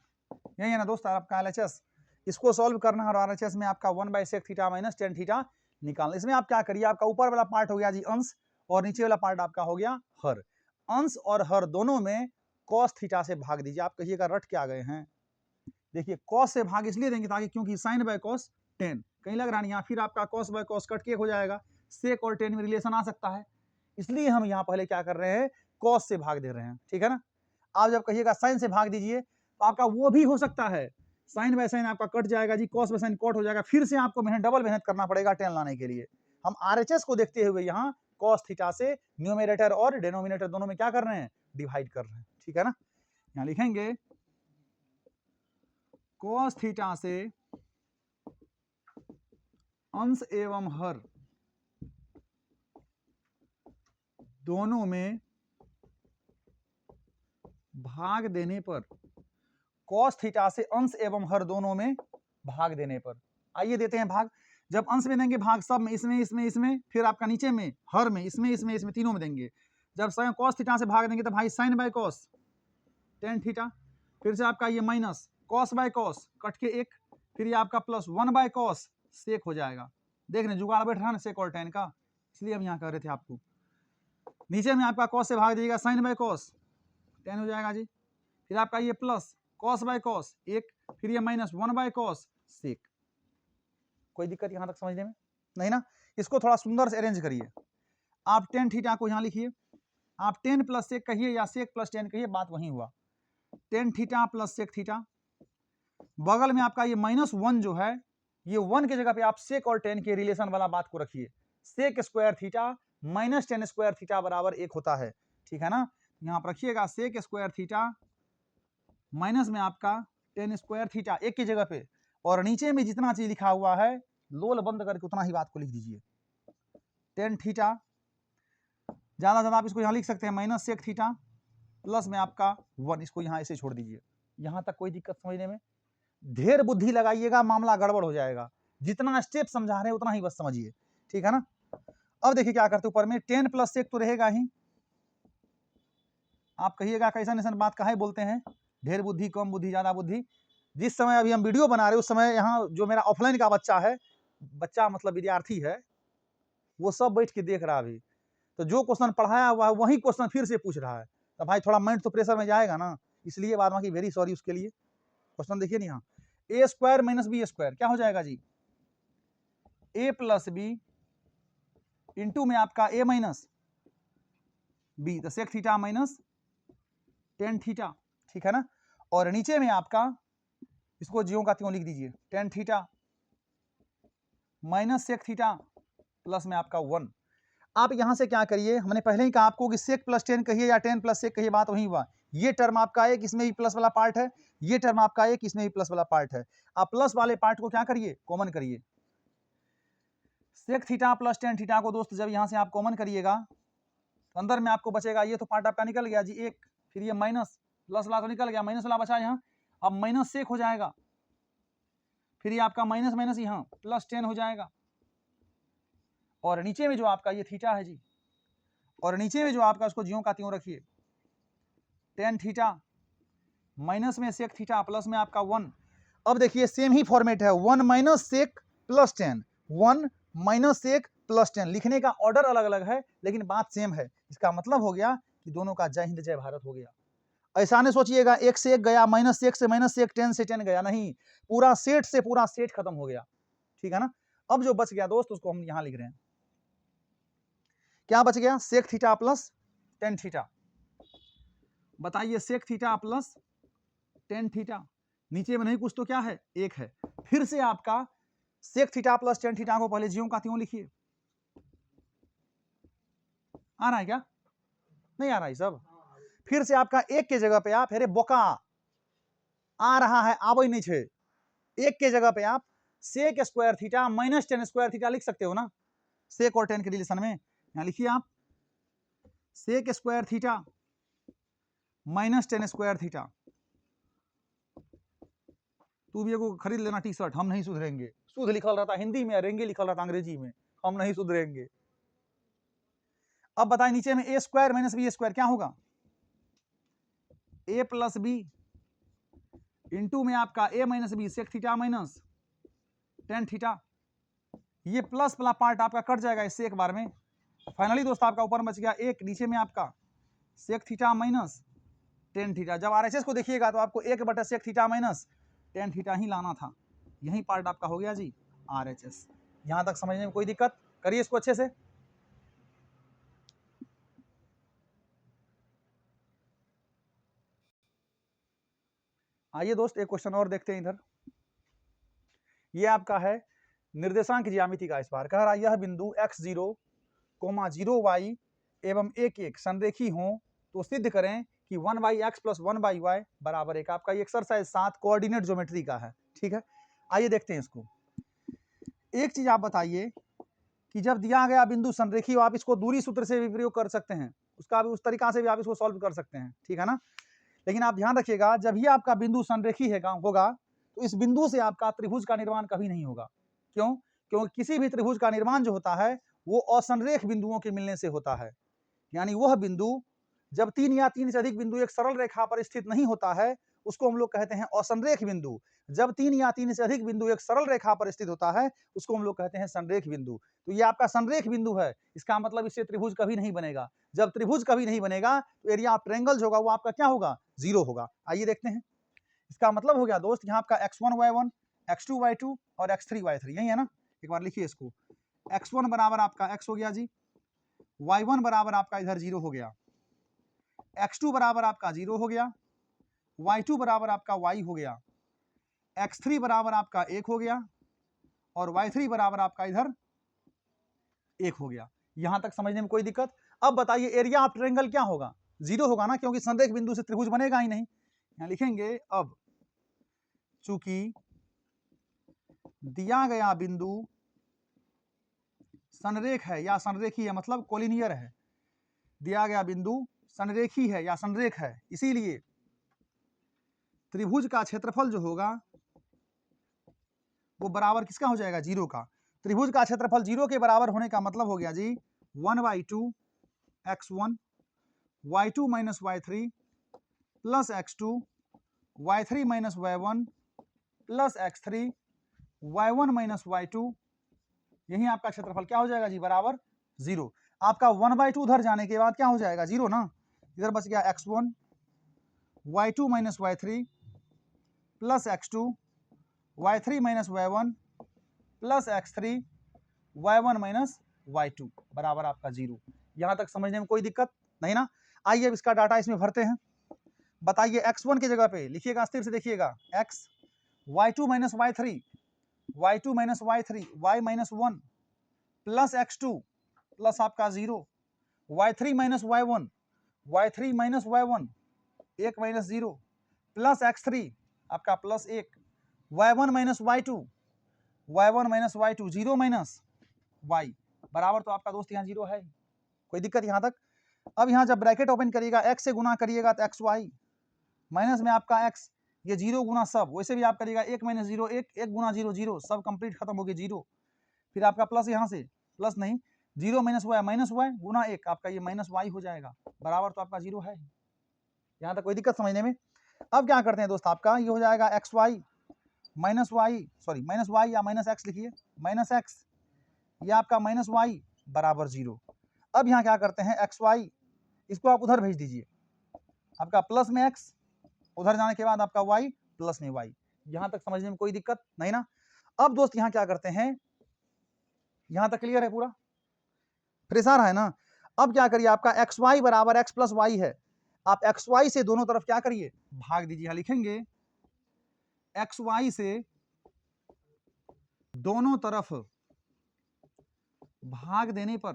यही है ना दोस्त आपका एलएचएस। इसको सॉल्व करना है और आरएचएस में आपका 1 by sec theta minus tan theta निकालना। इसमें आप क्या करिए, आपका ऊपर वाला पार्ट हो गया जी अंश और नीचे वाला पार्ट आपका हो गया हर। अंश और हर दोनों में कॉस थीटा से भाग दीजिए। आप कहिएगा रट के आ गए हैं। देखिए कॉस से भाग इसलिए देंगे ताकि, क्योंकि साइन बाय कॉस टेन कहीं लग रहा नहीं, यहाँ फिर आपका कॉस बाय कॉस कट के हो जाएगा, सेक और टेन में रिलेशन आ सकता है, इसलिए हम यहाँ पहले क्या कर रहे हैं, कॉस से भाग दे रहे हैं। ठीक है ना? आप जब कहिएगा साइन से भाग दीजिए तो आपका वो भी हो सकता है, साइन बाय साइन आपका कट जाएगा जी, कॉस बाय साइन कट हो जाएगा, फिर से आपको डबल मेहनत करना पड़ेगा टेन लाने के लिए। हम आरएचएस को देखते हुए यहाँ कॉस थीटा से न्यूमेरेटर और डिनोमिनेटर दोनों में क्या कर रहे हैं, डिवाइड कर रहे हैं। ठीक है ना? यहाँ लिखेंगे कॉस थीटा से अंश एवं हर दोनों में भाग देने पर, कॉस थीटा से अंश एवं हर दोनों में भाग देने पर, आइए देते हैं भाग। जब अंश में देंगे भाग सब में, इसमें इसमें इसमें, फिर आपका नीचे में हर में, इसमें इसमें इसमें, तीनों में देंगे। जब कॉस थीटा से भाग देंगे तो भाई sine by cos tan theta, फिर से आपका ये minus cos by cos cut के एक, फिर ये आपका प्लस 1 बाय कॉस सेक हो जाएगा। देख रहे जुगाड़ बैठ रहा ना सेक और टेन का, इसलिए हम यहाँ कह रहे थे आपको। नीचे में आपका कॉस से भाग दीजिएगा, साइन बाय कॉस टेन हो जाएगा जी, फिर आपका ये प्लस कॉस बाय कॉस एक, फिर ये माइनस 1 बाय कॉस सेक। कोई दिक्कत यहाँ तक समझने में नहीं ना? इसको थोड़ा सुंदर से अरेंज करिए। आप टेन थीटा को यहाँ लिखिए, आप टेन प्लस सेक कहिए या सेक प्लस टेन कहिए, बात वही हुआ। Tan theta plus sec theta, बगल में आपका ये माइनस 1 जो है, ये 1 की जगह पे आप सेक और टेन के रिलेशन वाला बात को रखिए। Sec square theta minus tan square theta बराबर 1 होता है। ठीक है ना? यहाँ पर रखिएगा सेक स्क्वायर थीटा माइनस में आपका टेन स्क्वायर थीटा 1 की जगह पे, और नीचे में जितना चीज लिखा हुआ है लोल बंद करके उतना ही बात को लिख दीजिए। टेन थीटा, ज्यादा ज्यादा आप इसको यहाँ लिख सकते हैं माइनस सेक थीटा प्लस में आपका 1, इसको यहाँ ऐसे छोड़ दीजिए। यहाँ तक कोई दिक्कत समझने में? ढेर बुद्धि लगाइएगा, मामला गड़बड़ हो जाएगा। जितना स्टेप समझा रहे हैं उतना ही बस समझिए। ठीक है ना? अब देखिए क्या करते ऊपर में, टेन प्लस सेक तो रहेगा ही, आप कहिएगा कैसा निशन बात काहे बोलते हैं, ढेर बुद्धि कम बुद्धि ज़्यादा बुद्धि। जिस समय अभी हम वीडियो बना रहे हैं उस समय यहाँ जो मेरा ऑफलाइन का बच्चा है, बच्चा मतलब विद्यार्थी है, वो सब बैठ के देख रहा है अभी। तो जो क्वेश्चन पढ़ाया हुआ है वही क्वेश्चन फिर से पूछ रहा है, तो भाई थोड़ा माइंड तो प्रेशर में जाएगा ना, इसलिए बाद बाकी वेरी सॉरी उसके लिए। क्वेश्चन देखिए नहीं, यहाँ a square minus B square क्या हो जाएगा जी, ए प्लस बी इंटू में आपका ए माइनस बी, तो sec theta minus tan theta, ठीक है ना। और नीचे में आपका इसको ज्यों का त्यों लिख दीजिए, tan theta minus sec theta plus में आपका 1। आप यहां से क्या करिए, हमने पहले ही कहा आपको कि सेक प्लस 10 कहिए या 10 प्लस सेक कहिए, बात वही हुआ। ये टर्म आपका एक, इसमें भी प्लस वाला पार्ट है, ये टर्म आपका एक, इसमें भी प्लस वाला पार्ट है। आप प्लस वाले पार्ट को क्या करिए, कॉमन करिए। Sec theta plus tan theta को दोस्त जब यहां से आप कॉमन करिएगा तो अंदर में आपको बचेगा, ये तो पार्ट आपका निकल गया जी एक, फिर ये माइनस प्लस वाला तो निकल गया, माइनस वाला बचा यहाँ, अब माइनस सेक हो जाएगा, फिर ये आपका माइनस माइनस यहाँ प्लस 10 हो जाएगा। और नीचे में जो आपका ये थीटा है जी, और नीचे में जो आपका उसको ज्यों का त्यों रखिए, टेन थीटा माइनस में सेक थीटा प्लस में आपका 1। अब देखिए सेम ही फॉर्मेट है, 1 minus sec plus 10, 1 minus sec plus 10, लिखने का ऑर्डर अलग अलग है लेकिन बात सेम है। इसका मतलब हो गया कि दोनों का जय हिंद जय भारत हो गया। ऐसा नहीं सोचिएगा एक से एक गया, माइनस सेक से माइनस सेक, 10 से 10 गया, नहीं, पूरा सेट से पूरा सेट खत्म हो गया, ठीक है ना। अब जो बच गया दोस्त उसको हम यहां लिख रहे हैं, क्या बच गया, sec theta plus tan theta. बताइए sec theta plus tan theta, नीचे में नहीं कुछ तो क्या है, एक है। फिर से आपका sec theta plus tan theta को पहले ज्यों का त्यों लिखिए। आ रहा है क्या, नहीं आ रहा है सब। फिर से आपका एक के जगह पे आप, अरे बोका आ रहा है, आवे नहीं छे, एक के जगह पे आप sec square theta minus tan square theta लिख सकते हो ना, सेक और टेन के रिलेशन में। यहां लिखिए आप sec square theta minus tan square theta. तू भी एगो खरीद लेना टी शर्ट, हम नहीं सुधरेंगे, शुद्ध लिखल रहता हिंदी में, रेंगे लिखल रहता अंग्रेजी में, हम नहीं सुधरेंगे। अब बताएं नीचे में A square minus B square क्या होगा, ए प्लस बी इंटू में आपका ए minus B sec theta minus tan theta. ये प्लस वाला पार्ट आपका कट जाएगा इससे एक बार में। फाइनली दोस्त आपका ऊपर में बच गया एक, नीचे में आपका sec theta minus tan theta. जब आरएचएस को देखिएगा तो आपको एक बटा sec theta minus tan theta ही लाना था, यही पार्ट आपका हो गया जी आरएचएस। यहां तक समझने में कोई दिक्कत, करिए इसको अच्छे से। आइए दोस्त एक क्वेश्चन और देखते हैं इधर। ये आपका है निर्देशांक ज्यामिति का, इस बार कह रहा यह बिंदु x0, 0y एवं 1 संरेखी हो तो सिद्ध करें कि 1/x प्लस 1/y बराबर 1। आपका ये एक्सरसाइज 7 कोऑर्डिनेट ज्योमेट्री का है, ठीक है। आइए देखते हैं इसको। एक चीज आप बताइए कि जब दिया गया बिंदु संरेखी हो, आप इसको दूरी सूत्र से भी प्रयोग कर सकते हैं, उसका भी उस तरीका से भी आप इसको सॉल्व कर सकते हैं, ठीक है ना। लेकिन आप ध्यान रखिएगा जब ही आपका बिंदु संरेखी होगा तो इस बिंदु से आपका त्रिभुज का निर्माण कभी नहीं होगा। क्यों, क्योंकि किसी भी त्रिभुज का निर्माण जो होता है वो असंरेख बिंदुओं के मिलने से होता है। यानी वह बिंदु जब 3 या 3 से अधिक बिंदु एक सरल रेखा पर स्थित नहीं होता है उसको हम लोग कहते हैं असंरेख बिंदु। जब 3 या 3 से अधिक बिंदु एक सरल रेखा पर स्थित होता है उसको हम लोग कहते हैं संरेख बिंदु। तो ये आपका संरेख बिंदु है, इसका मतलब इससे त्रिभुज कभी नहीं बनेगा। जब त्रिभुज कभी नहीं बनेगा तो एरिया ऑफ ट्रायंगल जो होगा वो आपका क्या होगा, 0 होगा। आइए देखते हैं। इसका मतलब हो गया दोस्त यहाँ आपका x1y1, x2y2 और x3y3, यही है ना। एक बार लिखिए इसको, x1 बराबर आपका x हो गया जी, y1 बराबर आपका इधर 0 हो गया, x2 बराबर आपका 0 हो गया, y2 बराबर आपका y हो गया, x3 बराबर आपका 1 हो गया और y3 बराबर आपका इधर 1 हो गया। यहां तक समझने में कोई दिक्कत। अब बताइए एरिया ऑफ ट्रायंगल क्या होगा, 0 होगा ना, क्योंकि संरेख बिंदु से त्रिभुज बनेगा ही नहीं। यहां लिखेंगे अब चूंकि दिया गया बिंदु संरेख है या संरेखी है, मतलब कोलिनियर है, दिया गया बिंदु संरेखी है या संरेख है, इसीलिए त्रिभुज का क्षेत्रफल जो होगा वो बराबर किसका हो जाएगा, 0 का। त्रिभुज का क्षेत्रफल 0 के बराबर होने का मतलब हो गया जी 1/2 x1 y2 minus y3 plus x2 y3 minus y1 plus x3 y1 minus y2, यही आपका क्षेत्रफल क्या हो जाएगा जी, बराबर 0। आपका 1/2 उधर जाने के बाद क्या हो जाएगा, 0 ना, इधर बच गया x1 y2 minus y3 plus x2 y3 minus y1 plus x3 y1 minus y2 बराबर आपका 0। यहां तक समझने में कोई दिक्कत नहीं ना। आइए अब इसका डाटा इसमें भरते हैं। बताइए x1 की जगह पे लिखिएगा, स्थिर से देखिएगा, x y2 minus y3 y2 minus y3 y minus 1 plus x2 plus आपका 0 y3 minus y1 y3 minus y1 1 minus 0 plus x3 आपका plus 1 y1 minus y2 y1 minus y2 0 minus y बराबर, तो आपका दोस्त यहाँ 0 है, कोई दिक्कत यहाँ तक। अब यहाँ जब ब्रैकेट ओपन करिएगा x से गुना करिएगा तो xy माइनस में आपका x, ये 0 गुना सब, वैसे भी आप करिएगा 1 माइनस 0 1 1 गुना 0 0, सब कंप्लीट खत्म हो गया 0, फिर आपका प्लस यहाँ से प्लस नहीं 0 माइनस y गुना 1, आपका ये माइनस y हो जाएगा बराबर, तो आपका 0 है। यहाँ तक कोई दिक्कत समझने में। अब क्या करते हैं दोस्त, आपका ये हो जाएगा xy minus y, sorry minus y या माइनस x लिखिए, माइनस x, ये आपका माइनस y बराबर 0। अब यहाँ क्या करते हैं xy, इसको आप उधर भेज दीजिए, आपका प्लस में x, उधर जाने के बाद आपका y प्लस में y। यहाँ तक समझने में कोई दिक्कत नहीं ना। अब दोस्त यहाँ क्या करते हैं, यहाँ तक क्लियर है, पूरा फ्रेश आ रहा है ना। अब क्या करिए, आपका xy बराबर x प्लस y है, आप xy से दोनों तरफ क्या करिए, भाग दीजिए। यहाँ लिखेंगे xy से दोनों तरफ भाग देने पर,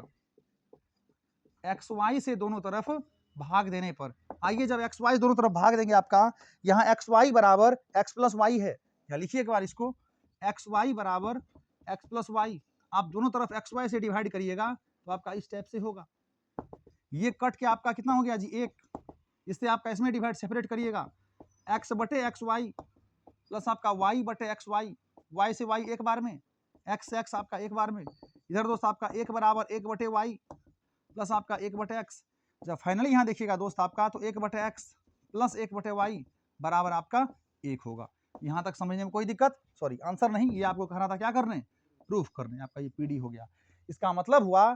xy से दोनों तरफ भाग देने पर, आइए जब xy दोनों तरफ भाग देंगे, आपका यहाँ xy बराबर x प्लस y है, यहाँ लिखिए एक बार इसको, xy बराबर x प्लस y, आप दोनों तरफ xy से डिवाइड करिएगा तो आपका इस टाइप से होगा, ये कट के आपका कितना हो गया जी 1, इससे आपका इसमें डिवाइड सेपरेट करिएगा, x बटे xy प्लस आपका y बटे xy, y से y एक बार में, x से x आपका एक बार में, इधर दोस्त आपका 1 बराबर 1 बटे y प्लस आपका 1 बटे x, जब फाइनली यहाँ देखिएगा दोस्त आपका तो 1 बटे x प्लस 1 बटे y बराबर आपका 1 होगा। यहाँ तक समझने में कोई दिक्कत, सॉरी आंसर नहीं, ये आपको कहना था क्या करने, प्रूफ करने, आपका ये पीडी हो गया। इसका मतलब हुआ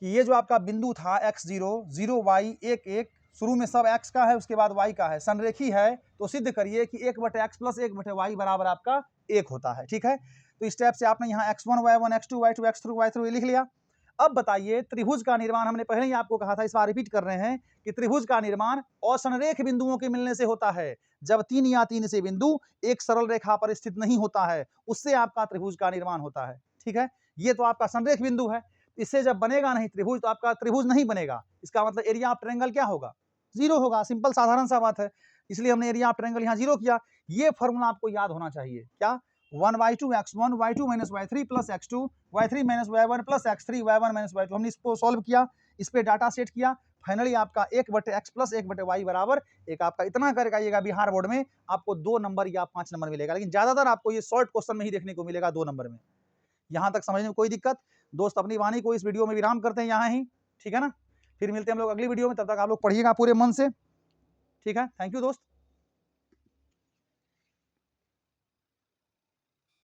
कि ये जो आपका बिंदु था x0 0 y 1 1, शुरू में सब x का है, उसके बाद y का है, संरेखी है, तो सिद्ध करिए कि 1 बटे x प्लस 1 बटे y बराबर आपका 1 होता है। ठीक है, तो इस टाइप से आपने यहाँ x1 y1 x2 y2 x3 y3 लिख लिया। अब बताइए त्रिभुज का निर्माण, हमने पहले ही आपको कहा था, इस बार रिपीट कर रहे हैं कि त्रिभुज का निर्माण असंरेख बिंदुओं के मिलने से होता है, जब 3 या 3 से बिंदु एक सरल रेखा पर स्थित नहीं होता है, उससे आपका त्रिभुज का निर्माण होता है। ठीक है, ये तो आपका संरेख बिंदु है, इससे जब बनेगा नहीं त्रिभुज तो आपका त्रिभुज नहीं बनेगा, इसका मतलब एरिया ऑफ ट्रायंगल क्या होगा, 0 होगा, सिंपल साधारण सा बात है, इसलिए हमने एरिया ऑफ ट्रायंगल यहाँ 0 किया। ये फॉर्मूला आपको याद होना चाहिए, क्या, 1/2 x1 y2 minus y3 plus x2 y3 minus y1 plus x3 y1 minus y2, हमने इसको सॉल्व किया, इस पे डाटा सेट किया, फाइनली आपका 1 बटे x प्लस 1 बटे y बराबर 1, आपका इतना करके आइएगा बिहार बोर्ड में आपको 2 नंबर या 5 नंबर मिलेगा, लेकिन ज्यादातर आपको ये शॉर्ट क्वेश्चन में ही देखने को मिलेगा 2 नंबर में। यहाँ तक समझने में कोई दिक्कत दोस्त, अपनी वाणी को इस वीडियो में विराम करते हैं यहाँ ही, ठीक है ना, फिर मिलते हैं हम लोग अगली वीडियो में, तब तक आप लोग पढ़िएगा पूरे मन से, ठीक है, थैंक यू दोस्त।